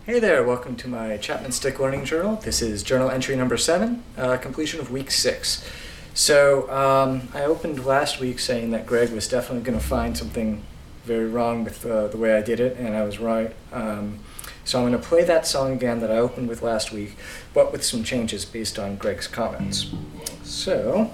Hey there, welcome to my Chapman Stick Learning Journal. This is journal entry number 7, completion of week 6. So I opened last week saying that Greg was definitely going to find something very wrong with the way I did it, and I was right. So I'm going to play that song again that I opened with last week, but with some changes based on Greg's comments. So...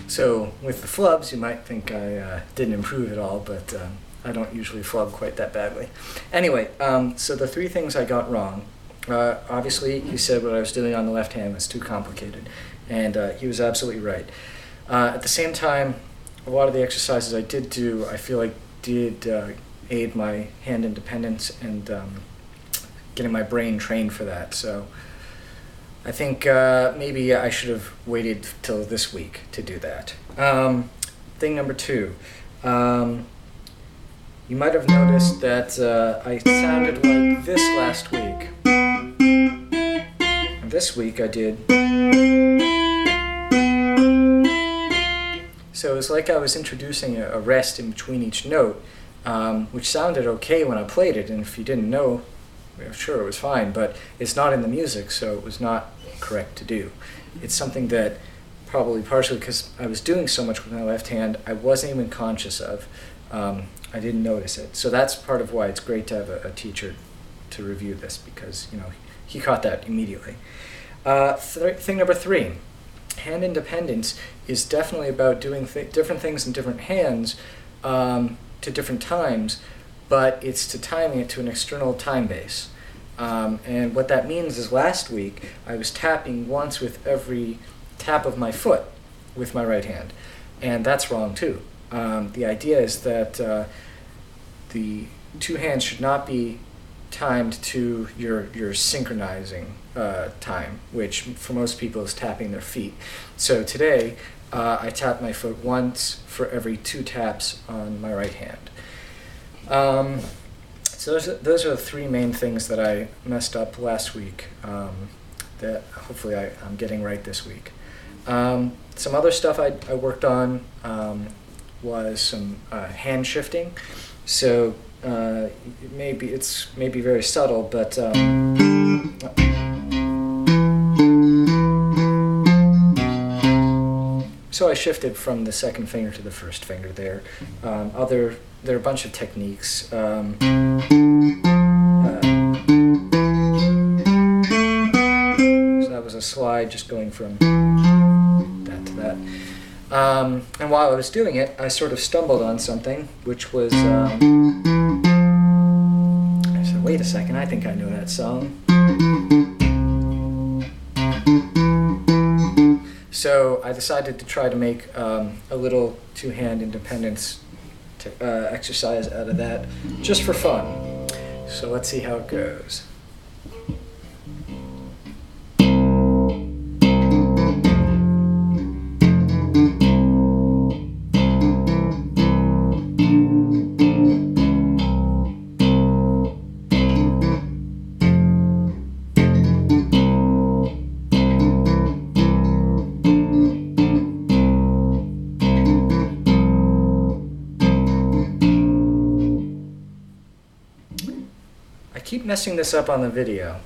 So with the flubs, you might think I didn't improve at all, but I don't usually flub quite that badly. Anyway, so the 3 things I got wrong. Obviously, he said what I was doing on the left hand was too complicated, and he was absolutely right. At the same time, a lot of the exercises I did do, I feel like did aid my hand independence and getting my brain trained for that. So I think maybe I should have waited till this week to do that. Thing number 2. You might have noticed that I sounded like this last week. And this week I did. So it's like I was introducing a rest in between each note, which sounded okay when I played it, and if you didn't know, sure, it was fine, but it's not in the music, so it was not correct to do. It's something that probably partially because I was doing so much with my left hand, I wasn't even conscious of. I didn't notice it. So that's part of why it's great to have a teacher to review this, because he caught that immediately. Thing number 3, hand independence is definitely about doing different things in different hands to different times, but it's to timing it to an external time base. And what that means is last week I was tapping once with every tap of my foot with my right hand, and that's wrong too. The idea is that the 2 hands should not be timed to your synchronizing time, which for most people is tapping their feet. So today I tap my foot once for every 2 taps on my right hand. So those are the 3 main things that I messed up last week that hopefully I'm getting right this week. Some other stuff I worked on was some hand shifting. So it's maybe very subtle, but so I shifted from the second finger to the first finger there. There are a bunch of techniques. So that was a slide just going from that to that. And while I was doing it, I sort of stumbled on something, which was, I said, wait a second, I think I know that song. So I decided to try to make a little 2-hand independence exercise out of that, just for fun. So let's see how it goes. keep messing this up on the video.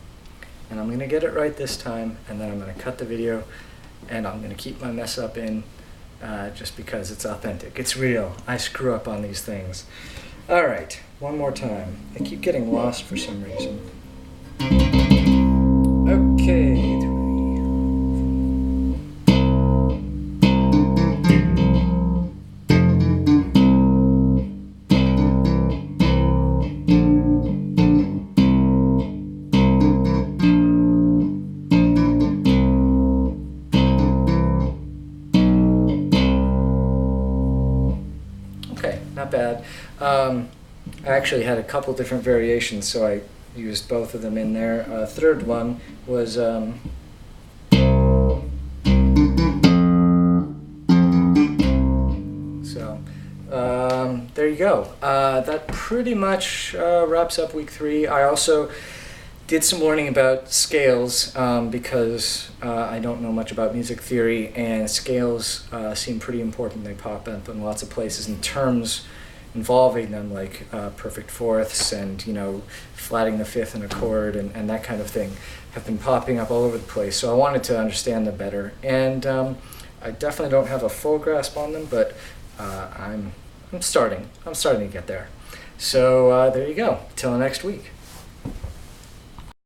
and I'm going to get it right this time, and then I'm going to cut the video, and I'm going to keep my mess up in just because it's authentic. It's real. I screw up on these things. All right, one more time. I keep getting lost for some reason. Okay. Okay, not bad. I actually had a couple different variations, so I used both of them in there. Third one was there you go. That pretty much wraps up week 3. I also did some learning about scales because I don't know much about music theory, and scales seem pretty important. They pop up in lots of places, and terms involving them, like perfect fourths and, you know, flatting the fifth in a chord and that kind of thing, have been popping up all over the place. So I wanted to understand them better, and I definitely don't have a full grasp on them, but I'm starting to get there. So there you go. Till next week.